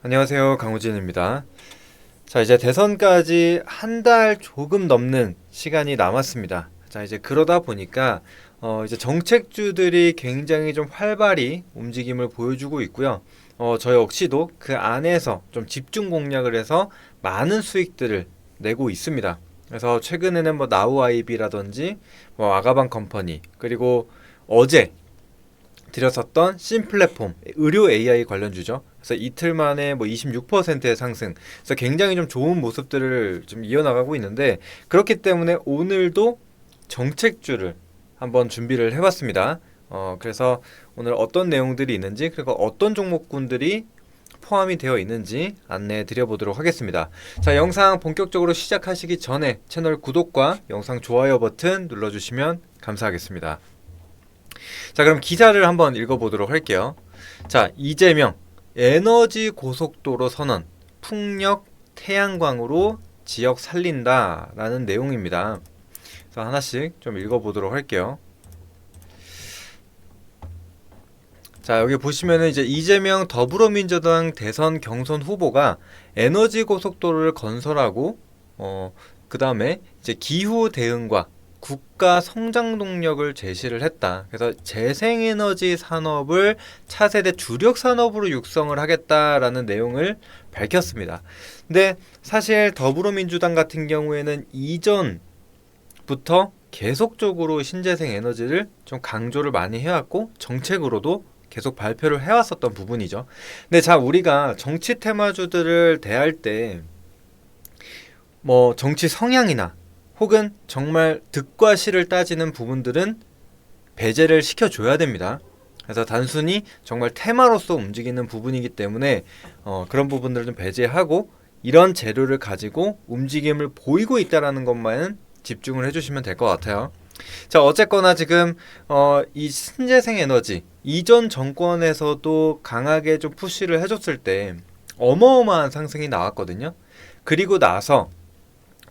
안녕하세요. 강우진입니다. 자, 이제 대선까지 한 달 조금 넘는 시간이 남았습니다. 자, 이제 그러다 보니까 이제 정책주들이 굉장히 좀 활발히 움직임을 보여주고 있고요. 저 역시도 그 안에서 좀 집중 공략을 해서 많은 수익들을 내고 있습니다. 그래서 최근에는 뭐 나우아이비라든지 뭐 아가방 컴퍼니 그리고 어제 들였었던 신플랫폼 의료 AI 관련주죠. 그래서 이틀 만에 뭐 26%의 상승. 그래서 굉장히 좀 좋은 모습들을 좀 이어나가고 있는데 그렇기 때문에 오늘도 정책주를 한번 준비를 해봤습니다. 그래서 오늘 어떤 내용들이 있는지 그리고 어떤 종목군들이 포함이 되어 있는지 안내해 드려보도록 하겠습니다. 자, 영상 본격적으로 시작하시기 전에 채널 구독과 영상 좋아요 버튼 눌러주시면 감사하겠습니다. 자, 그럼 기사를 한번 읽어보도록 할게요. 자, 이재명 에너지 고속도로 선언 풍력 태양광으로 지역 살린다 라는 내용입니다. 그래서 하나씩 좀 읽어보도록 할게요. 자, 여기 보시면은 이제 이재명 더불어민주당 대선 경선 후보가 에너지 고속도로를 건설하고 그 다음에 이제 기후 대응과 국가 성장 동력을 제시를 했다. 그래서 재생에너지 산업을 차세대 주력 산업으로 육성을 하겠다라는 내용을 밝혔습니다. 근데 사실 더불어민주당 같은 경우에는 이전부터 계속적으로 신재생 에너지를 좀 강조를 많이 해왔고 정책으로도 계속 발표를 해왔었던 부분이죠. 근데 자, 우리가 정치 테마주들을 대할 때 뭐 정치 성향이나 혹은 정말 득과 실을 따지는 부분들은 배제를 시켜줘야 됩니다. 그래서 단순히 정말 테마로서 움직이는 부분이기 때문에 그런 부분들을 좀 배제하고 이런 재료를 가지고 움직임을 보이고 있다는 것만 집중을 해주시면 될 것 같아요. 자, 어쨌거나 지금 이 신재생 에너지 이전 정권에서도 강하게 좀 푸시를 해줬을 때 어마어마한 상승이 나왔거든요. 그리고 나서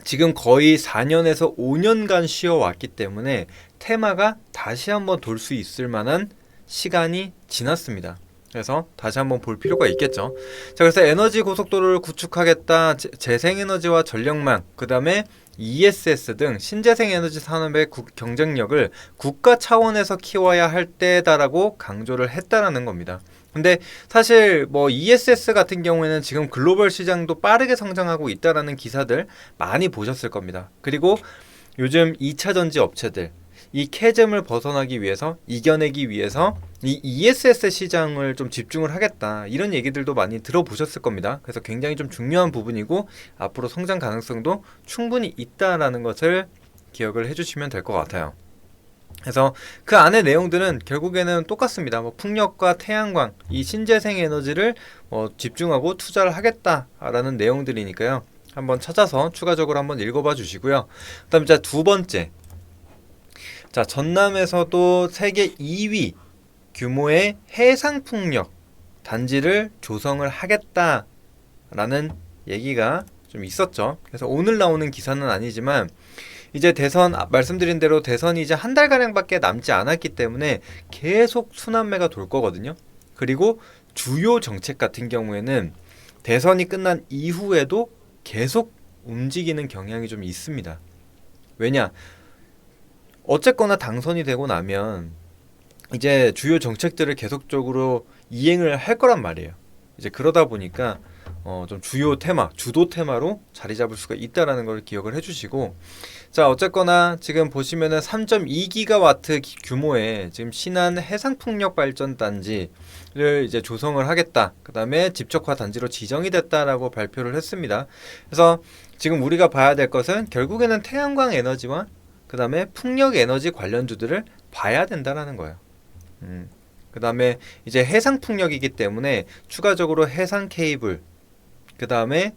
지금 거의 4년에서 5년간 쉬어왔기 때문에 테마가 다시 한번 돌 수 있을 만한 시간이 지났습니다. 그래서 다시 한번 볼 필요가 있겠죠. 자, 그래서 에너지 고속도로를 구축하겠다. 재생에너지와 전력망, 그 다음에 ESS 등 신재생 에너지 산업의 경쟁력을 국가 차원에서 키워야 할 때다라고 강조를 했다라는 겁니다. 근데 사실 뭐 ESS 같은 경우에는 지금 글로벌 시장도 빠르게 성장하고 있다라는 기사들 많이 보셨을 겁니다. 그리고 요즘 2차 전지 업체들 이 캐즘을 벗어나기 위해서 이겨내기 위해서 이 ESS 시장을 좀 집중을 하겠다 이런 얘기들도 많이 들어보셨을 겁니다. 그래서 굉장히 좀 중요한 부분이고 앞으로 성장 가능성도 충분히 있다라는 것을 기억을 해주시면 될 것 같아요. 그래서 그 안의 내용들은 결국에는 똑같습니다. 뭐 풍력과 태양광 이 신재생 에너지를 집중하고 투자를 하겠다라는 내용들이니까요. 한번 찾아서 추가적으로 한번 읽어봐 주시고요. 그다음에 자, 두 번째, 자, 전남에서도 세계 2위 규모의 해상풍력 단지를 조성을 하겠다라는 얘기가 좀 있었죠. 그래서 오늘 나오는 기사는 아니지만 이제 대선 말씀드린 대로 대선이 이제 한 달가량밖에 남지 않았기 때문에 계속 순환매가 돌 거거든요. 그리고 주요 정책 같은 경우에는 대선이 끝난 이후에도 계속 움직이는 경향이 좀 있습니다. 왜냐? 어쨌거나 당선이 되고 나면 이제 주요 정책들을 계속적으로 이행을 할 거란 말이에요. 이제 그러다 보니까 좀 주요 테마, 주도 테마로 자리 잡을 수가 있다라는 걸 기억을 해주시고, 자, 어쨌거나 지금 보시면은 3.2기가와트 규모의 지금 신안 해상풍력 발전 단지를 이제 조성을 하겠다. 그 다음에 집적화 단지로 지정이 됐다라고 발표를 했습니다. 그래서 지금 우리가 봐야 될 것은 결국에는 태양광 에너지와 그 다음에 풍력 에너지 관련주들을 봐야 된다라는 거예요. 그 다음에 이제 해상 풍력이기 때문에 추가적으로 해상 케이블, 그 다음에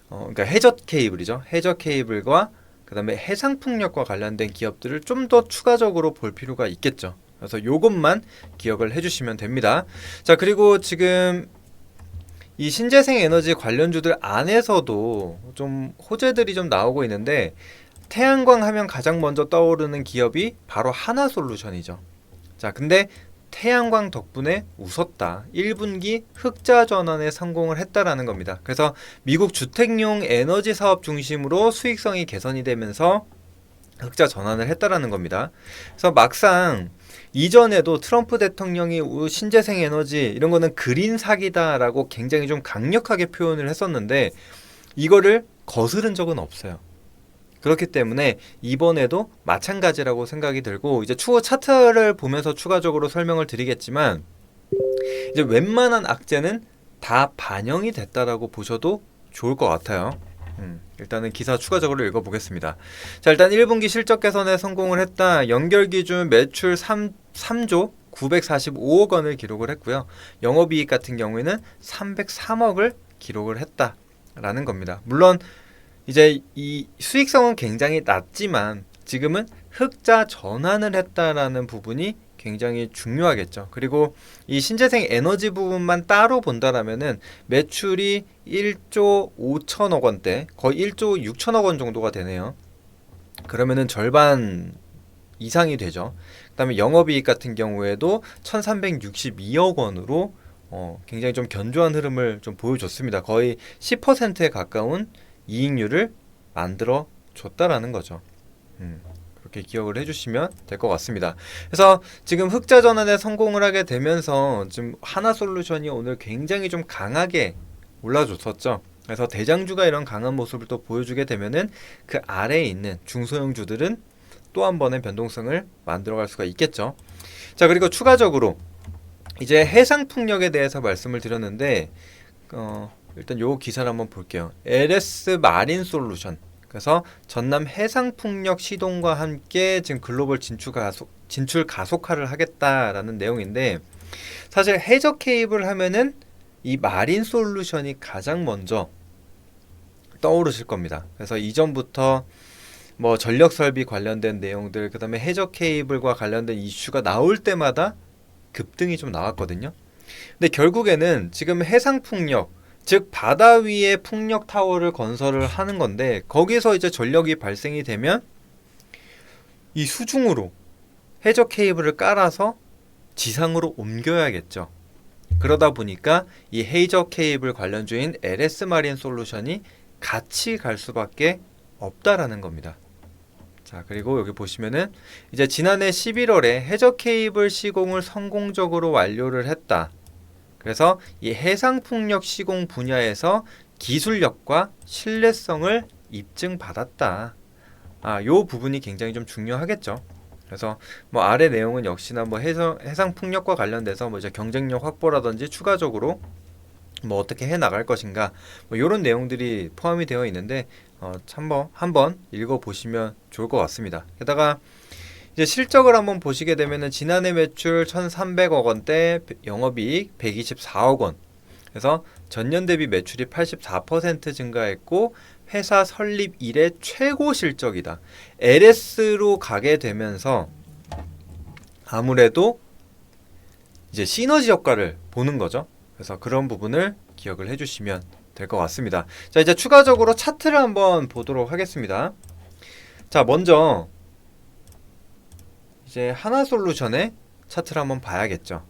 그러니까 해저 케이블이죠. 해저 케이블과 그 다음에 해상 풍력과 관련된 기업들을 좀 더 추가적으로 볼 필요가 있겠죠. 그래서 이것만 기억을 해주시면 됩니다. 자, 그리고 지금 이 신재생 에너지 관련주들 안에서도 좀 호재들이 좀 나오고 있는데 태양광 하면 가장 먼저 떠오르는 기업이 바로 하나솔루션이죠. 자, 근데 태양광 덕분에 웃었다. 1분기 흑자 전환에 성공을 했다라는 겁니다. 그래서 미국 주택용 에너지 사업 중심으로 수익성이 개선이 되면서 흑자 전환을 했다라는 겁니다. 그래서 막상 이전에도 트럼프 대통령이 신재생 에너지 이런 거는 그린 사기다라고 굉장히 좀 강력하게 표현을 했었는데 이거를 거스른 적은 없어요. 그렇기 때문에 이번에도 마찬가지라고 생각이 들고, 이제 추후 차트를 보면서 추가적으로 설명을 드리겠지만 이제 웬만한 악재는 다 반영이 됐다라고 보셔도 좋을 것 같아요. 일단은 기사 추가적으로 읽어보겠습니다. 자, 일단 1분기 실적 개선에 성공을 했다. 연결 기준 매출 3조 945억 원을 기록을 했고요. 영업이익 같은 경우에는 303억을 기록을 했다라는 겁니다. 물론 이제 이 수익성은 굉장히 낮지만 지금은 흑자 전환을 했다라는 부분이 굉장히 중요하겠죠. 그리고 이 신재생 에너지 부분만 따로 본다라면은 매출이 1조 5천억 원대, 거의 1조 6천억 원 정도가 되네요. 그러면은 절반 이상이 되죠. 그다음에 영업이익 같은 경우에도 1,362억 원으로 굉장히 좀 견조한 흐름을 좀 보여줬습니다. 거의 10%에 가까운 이익률을 만들어 줬다라는 거죠. 그렇게 기억을 해주시면 될 것 같습니다. 그래서 지금 흑자 전환에 성공을 하게 되면서 지금 하나솔루션이 오늘 굉장히 좀 강하게 올라줬었죠. 그래서 대장주가 이런 강한 모습을 또 보여주게 되면은 그 아래에 있는 중소형주들은 또 한 번의 변동성을 만들어갈 수가 있겠죠. 자, 그리고 추가적으로 이제 해상풍력에 대해서 말씀을 드렸는데 일단 요 기사를 한번 볼게요. LS 마린 솔루션. 그래서 전남 해상풍력 시동과 함께 지금 글로벌 진출 가속화를 하겠다라는 내용인데, 사실 해저 케이블 하면은 이 마린 솔루션이 가장 먼저 떠오르실 겁니다. 그래서 이전부터 뭐 전력 설비 관련된 내용들, 그다음에 해저 케이블과 관련된 이슈가 나올 때마다 급등이 좀 나왔거든요. 근데 결국에는 지금 해상풍력, 즉 바다 위에 풍력 타워를 건설을 하는 건데, 거기서 이제 전력이 발생이 되면 이 수중으로 해저 케이블을 깔아서 지상으로 옮겨야겠죠. 그러다 보니까 이 해저 케이블 관련주인 LS 마린 솔루션이 같이 갈 수밖에 없다라는 겁니다. 자, 그리고 여기 보시면은 이제 지난해 11월에 해저 케이블 시공을 성공적으로 완료를 했다. 그래서 이 해상풍력 시공 분야에서 기술력과 신뢰성을 입증받았다. 요 부분이 굉장히 좀 중요하겠죠. 그래서 뭐 아래 내용은 역시나 뭐 해상풍력과 관련돼서 뭐 이제 경쟁력 확보라든지 추가적으로 뭐 어떻게 해 나갈 것인가, 뭐 이런 내용들이 포함이 되어 있는데 한번 읽어보시면 좋을 것 같습니다. 게다가 이제 실적을 한번 보시게 되면은 지난해 매출 1,300억 원대, 영업이익 124억 원. 그래서 전년 대비 매출이 84% 증가했고 회사 설립 이래 최고 실적이다. LS로 가게 되면서 아무래도 이제 시너지 효과를 보는 거죠. 그래서 그런 부분을 기억을 해주시면 될 것 같습니다. 자, 이제 추가적으로 차트를 한번 보도록 하겠습니다. 자, 먼저 이제 하나솔루션의 차트를 한번 봐야겠죠.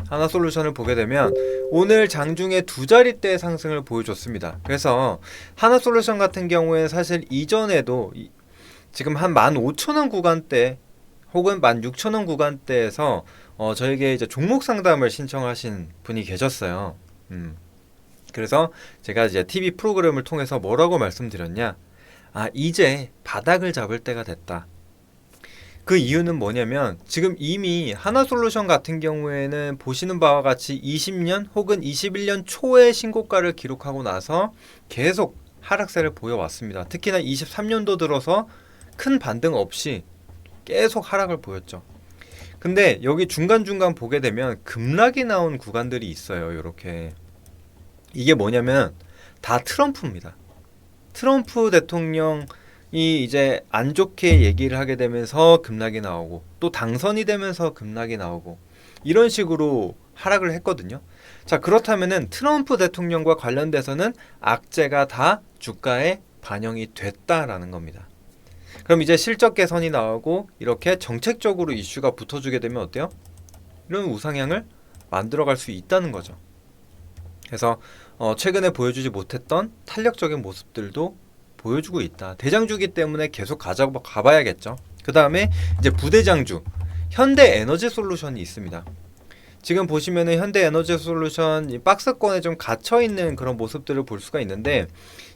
하나솔루션을 보게 되면 오늘 장중에 두 자릿대 상승을 보여줬습니다. 그래서 하나솔루션 같은 경우에 사실 이전에도 지금 한 15,000원 구간대 혹은 16,000원 구간대에서 저에게 이제 종목 상담을 신청하신 분이 계셨어요. 그래서 제가 이제 TV 프로그램을 통해서 뭐라고 말씀드렸냐? 이제 바닥을 잡을 때가 됐다. 그 이유는 뭐냐면 지금 이미 하나솔루션 같은 경우에는 보시는 바와 같이 20년 혹은 21년 초에 신고가를 기록하고 나서 계속 하락세를 보여왔습니다. 특히나 23년도 들어서 큰 반등 없이 계속 하락을 보였죠. 근데 여기 중간중간 보게 되면 급락이 나온 구간들이 있어요. 이렇게. 이게 뭐냐면 다 트럼프입니다. 트럼프 대통령이 이제 안 좋게 얘기를 하게 되면서 급락이 나오고, 또 당선이 되면서 급락이 나오고, 이런 식으로 하락을 했거든요. 자, 그렇다면은 트럼프 대통령과 관련돼서는 악재가 다 주가에 반영이 됐다라는 겁니다. 그럼 이제 실적 개선이 나오고 이렇게 정책적으로 이슈가 붙어주게 되면 어때요? 이런 우상향을 만들어갈 수 있다는 거죠. 그래서 최근에 보여주지 못했던 탄력적인 모습들도 보여주고 있다. 대장주기 때문에 계속 가봐야겠죠. 그 다음에 이제 부대장주 현대에너지솔루션이 있습니다. 지금 보시면은 현대에너지솔루션 이 박스권에 좀 갇혀 있는 그런 모습들을 볼 수가 있는데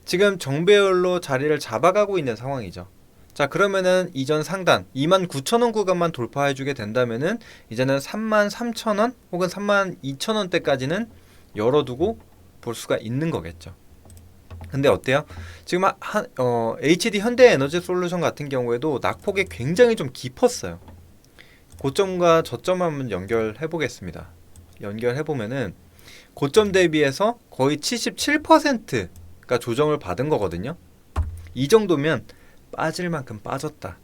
지금 정배열로 자리를 잡아가고 있는 상황이죠. 자, 그러면은 이전 상단 29,000원 구간만 돌파해주게 된다면은 이제는 33,000원 혹은 32,000원대까지는 열어두고 볼 수가 있는 거겠죠. 근데 어때요? 지금 HD 현대에너지솔루션 같은 경우에도 낙폭이 굉장히 좀 깊었어요. 고점과 저점 한번 연결해 보겠습니다. 연결해 보면은 고점 대비해서 거의 77%가 조정을 받은 거거든요. 이 정도면 빠질 만큼 빠졌다.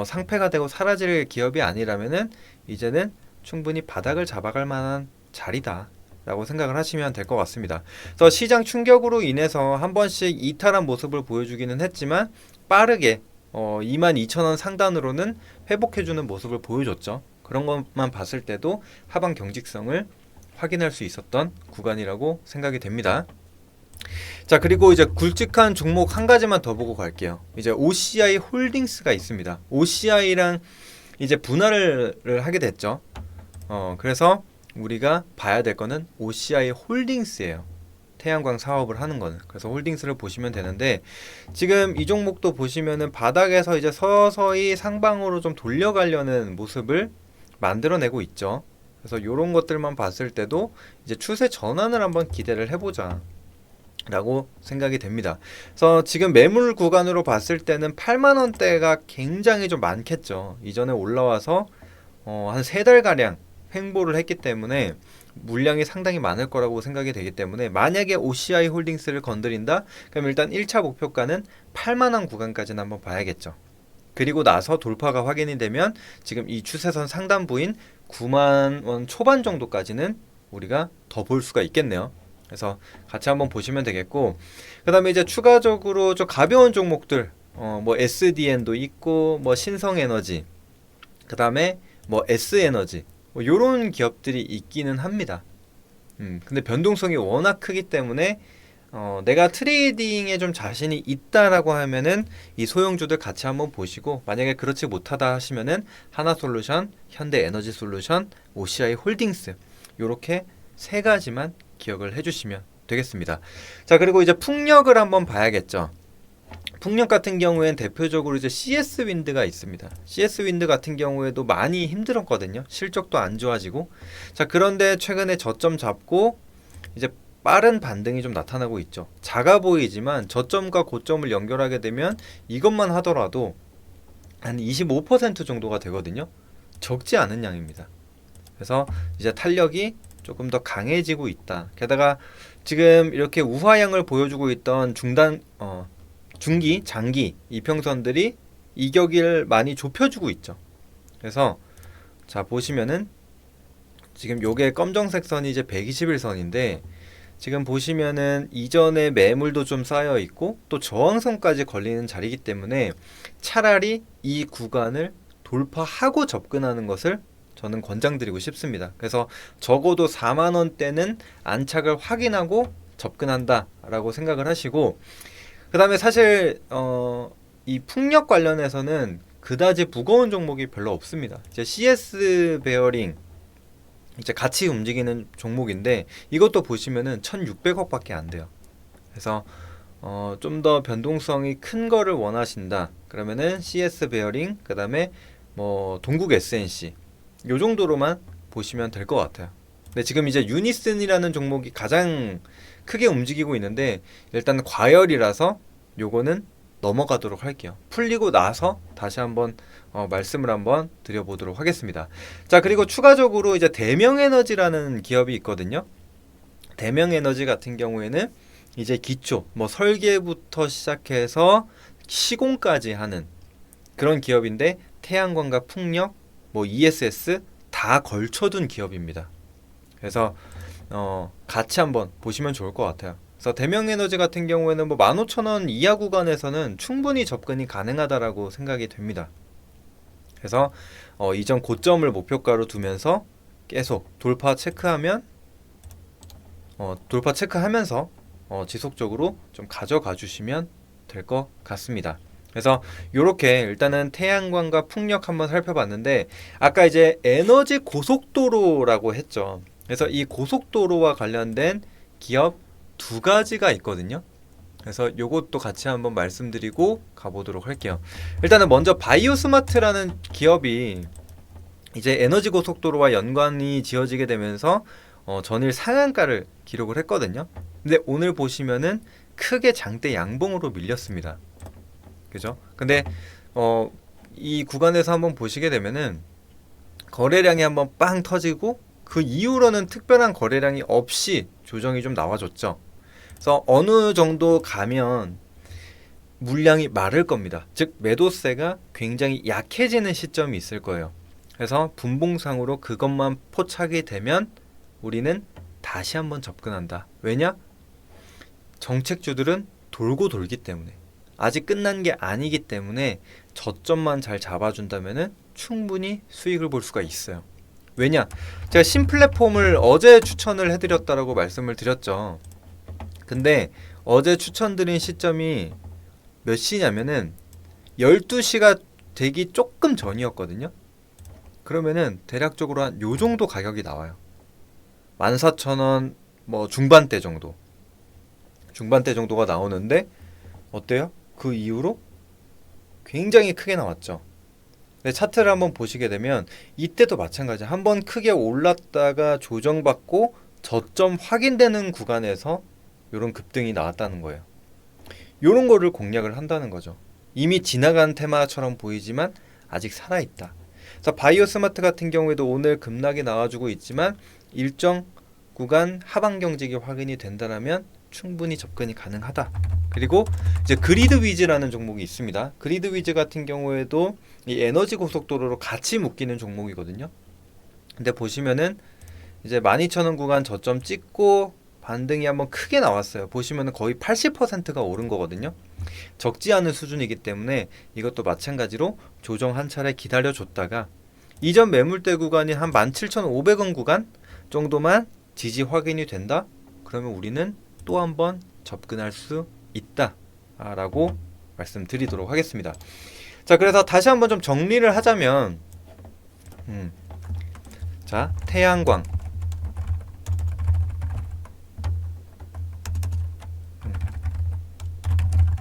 상패가 되고 사라질 기업이 아니라면은 이제는 충분히 바닥을 잡아갈 만한 자리다 라고 생각을 하시면 될 것 같습니다. 그래서 시장 충격으로 인해서 한 번씩 이탈한 모습을 보여주기는 했지만 빠르게 22,000원 상단으로는 회복해주는 모습을 보여줬죠. 그런 것만 봤을 때도 하방 경직성을 확인할 수 있었던 구간이라고 생각이 됩니다. 자, 그리고 이제 굵직한 종목 한 가지만 더 보고 갈게요. 이제 OCI 홀딩스가 있습니다. OCI랑 이제 분할을 하게 됐죠. 그래서 우리가 봐야 될 거는 OCI 홀딩스예요. 태양광 사업을 하는 거는. 그래서 홀딩스를 보시면 되는데 지금 이 종목도 보시면은 바닥에서 이제 서서히 상방으로 좀 돌려가려는 모습을 만들어내고 있죠. 그래서 이런 것들만 봤을 때도 이제 추세 전환을 한번 기대를 해보자 라고 생각이 됩니다. 그래서 지금 매물 구간으로 봤을 때는 8만원대가 굉장히 좀 많겠죠. 이전에 올라와서 한 3달가량 횡보를 했기 때문에 물량이 상당히 많을 거라고 생각이 되기 때문에 만약에 OCI 홀딩스를 건드린다? 그럼 일단 1차 목표가는 8만원 구간까지는 한번 봐야겠죠. 그리고 나서 돌파가 확인이 되면 지금 이 추세선 상단부인 9만원 초반 정도까지는 우리가 더 볼 수가 있겠네요. 그래서 같이 한번 보시면 되겠고 그 다음에 이제 추가적으로 좀 가벼운 종목들 뭐 SDN도 있고 뭐 신성에너지 그 다음에 뭐 S에너지 뭐 요런 기업들이 있기는 합니다. 근데 변동성이 워낙 크기 때문에 내가 트레이딩에 좀 자신이 있다라고 하면은 이 소형주들 같이 한번 보시고 만약에 그렇지 못하다 하시면은 하나솔루션, 현대에너지솔루션, OCI 홀딩스 요렇게 세 가지만 기억을 해주시면 되겠습니다. 자, 그리고 이제 풍력을 한번 봐야겠죠. 풍력 같은 경우엔 대표적으로 이제 CS 윈드가 있습니다. CS 윈드 같은 경우에도 많이 힘들었거든요. 실적도 안 좋아지고. 자, 그런데 최근에 저점 잡고 이제 빠른 반등이 좀 나타나고 있죠. 작아 보이지만 저점과 고점을 연결하게 되면 이것만 하더라도 한 25% 정도가 되거든요. 적지 않은 양입니다. 그래서 이제 탄력이 조금 더 강해지고 있다. 게다가 지금 이렇게 우하향을 보여주고 있던 중기, 장기 이평선들이 이격을 많이 좁혀주고 있죠. 그래서 자 보시면은 지금 요게 검정색 선이 이제 121선인데 지금 보시면은 이전에 매물도 좀 쌓여 있고 또 저항선까지 걸리는 자리이기 때문에 차라리 이 구간을 돌파하고 접근하는 것을 저는 권장드리고 싶습니다. 그래서 적어도 4만원대는 안착을 확인하고 접근한다 라고 생각을 하시고 그 다음에 사실 이 풍력 관련해서는 그다지 무거운 종목이 별로 없습니다. 이제 CS 베어링 이제 같이 움직이는 종목인데 이것도 보시면은 1,600억 밖에 안 돼요. 그래서 좀 더 변동성이 큰 거를 원하신다 그러면은 CS 베어링 그 다음에 뭐 동국 SNC 요 정도로만 보시면 될 것 같아요. 근데 지금 이제 유니슨이라는 종목이 가장 크게 움직이고 있는데 일단 과열이라서 요거는 넘어가도록 할게요. 풀리고 나서 다시 한번 말씀을 한번 드려보도록 하겠습니다. 자, 그리고 추가적으로 이제 대명에너지라는 기업이 있거든요. 대명에너지 같은 경우에는 이제 기초 뭐 설계부터 시작해서 시공까지 하는 그런 기업인데 태양광과 풍력 뭐 ESS 다 걸쳐둔 기업입니다. 그래서 같이 한번 보시면 좋을 것 같아요. 그래서 대명에너지 같은 경우에는 뭐 15,000원 이하 구간에서는 충분히 접근이 가능하다라고 생각이 됩니다. 그래서 이전 고점을 목표가로 두면서 계속 돌파 체크하면 돌파 체크하면서 지속적으로 좀 가져가 주시면 될 것 같습니다. 그래서 이렇게 일단은 태양광과 풍력 한번 살펴봤는데, 아까 이제 에너지 고속도로라고 했죠. 그래서 이 고속도로와 관련된 기업 두 가지가 있거든요. 그래서 요것도 같이 한번 말씀드리고 가보도록 할게요. 일단은 먼저 바이오스마트라는 기업이 이제 에너지 고속도로와 연관이 지어지게 되면서 전일 상한가를 기록을 했거든요. 근데 오늘 보시면은 크게 장대 양봉으로 밀렸습니다. 그죠? 근데 이 구간에서 한번 보시게 되면은 거래량이 한번 빵 터지고 그 이후로는 특별한 거래량이 없이 조정이 좀 나와줬죠. 그래서 어느 정도 가면 물량이 마를 겁니다. 즉 매도세가 굉장히 약해지는 시점이 있을 거예요. 그래서 분봉상으로 그것만 포착이 되면 우리는 다시 한번 접근한다. 왜냐? 정책주들은 돌고 돌기 때문에, 아직 끝난 게 아니기 때문에 저점만 잘 잡아준다면은 충분히 수익을 볼 수가 있어요. 왜냐? 제가 신플랫폼을 어제 추천을 해드렸다라고 말씀을 드렸죠. 근데 어제 추천드린 시점이 몇 시냐면은 12시가 되기 조금 전이었거든요. 그러면은 대략적으로 한 요 정도 가격이 나와요. 14,000원 뭐 중반대 정도가 나오는데 어때요? 그 이후로 굉장히 크게 나왔죠. 근데 차트를 한번 보시게 되면 이때도 마찬가지, 한번 크게 올랐다가 조정받고 저점 확인되는 구간에서 이런 급등이 나왔다는 거예요. 이런 거를 공략을 한다는 거죠. 이미 지나간 테마처럼 보이지만 아직 살아있다. 그래서 바이오스마트 같은 경우에도 오늘 급락이 나와주고 있지만 일정 구간 하방 경직이 확인이 된다면 충분히 접근이 가능하다. 그리고 이제 그리드 위즈라는 종목이 있습니다. 그리드 위즈 같은 경우에도 이 에너지 고속도로로 같이 묶이는 종목이거든요. 근데 보시면은 이제 12,000원 구간 저점 찍고 반등이 한번 크게 나왔어요. 보시면은 거의 80%가 오른 거거든요. 적지 않은 수준이기 때문에 이것도 마찬가지로 조정 한 차례 기다려줬다가 이전 매물대 구간이 한 17,500원 구간 정도만 지지 확인이 된다? 그러면 우리는 또 한번 접근할 수 있다 라고 말씀드리도록 하겠습니다. 자, 그래서 다시 한번 좀 정리를 하자면 자, 태양광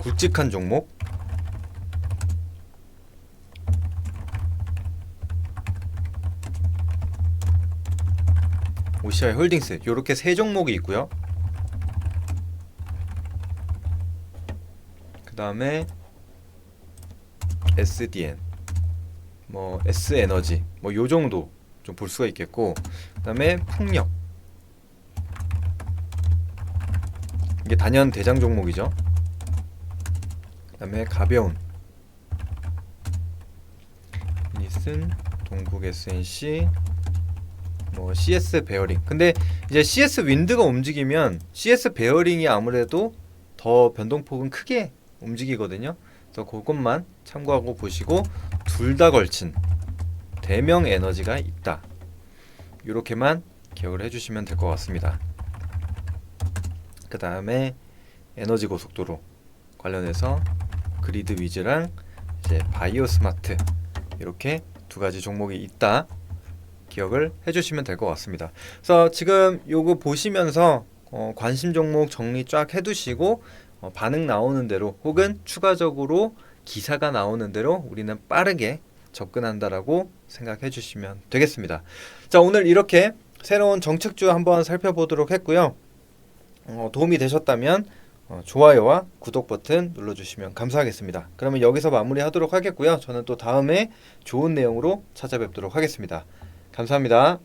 굵직한 종목, OCI 홀딩스, 요렇게 세 종목이 있고요. 그 다음에 SDN, 뭐 S에너지, 뭐 요 정도 좀 볼 수가 있겠고, 그 다음에 풍력, 이게 단연 대장 종목이죠. 그 다음에 가벼운 니슨, 동국 SNC, 뭐 CS 베어링. 근데 이제 CS 윈드가 움직이면 CS 베어링이 아무래도 더 변동폭은 크게 움직이거든요. 그래서 그것만 참고하고 보시고 둘 다 걸친 대명 에너지가 있다. 이렇게만 기억을 해주시면 될 것 같습니다. 그 다음에 에너지 고속도로 관련해서 그리드 위즈랑 이제 바이오스마트, 이렇게 두 가지 종목이 있다. 기억을 해주시면 될 것 같습니다. 그래서 지금 요거 보시면서 관심 종목 정리 쫙 해두시고 반응 나오는 대로 혹은 추가적으로 기사가 나오는 대로 우리는 빠르게 접근한다라고 생각해 주시면 되겠습니다. 자, 오늘 이렇게 새로운 정책주 한번 살펴보도록 했고요. 도움이 되셨다면 좋아요와 구독 버튼 눌러주시면 감사하겠습니다. 그러면 여기서 마무리하도록 하겠고요. 저는 또 다음에 좋은 내용으로 찾아뵙도록 하겠습니다. 감사합니다.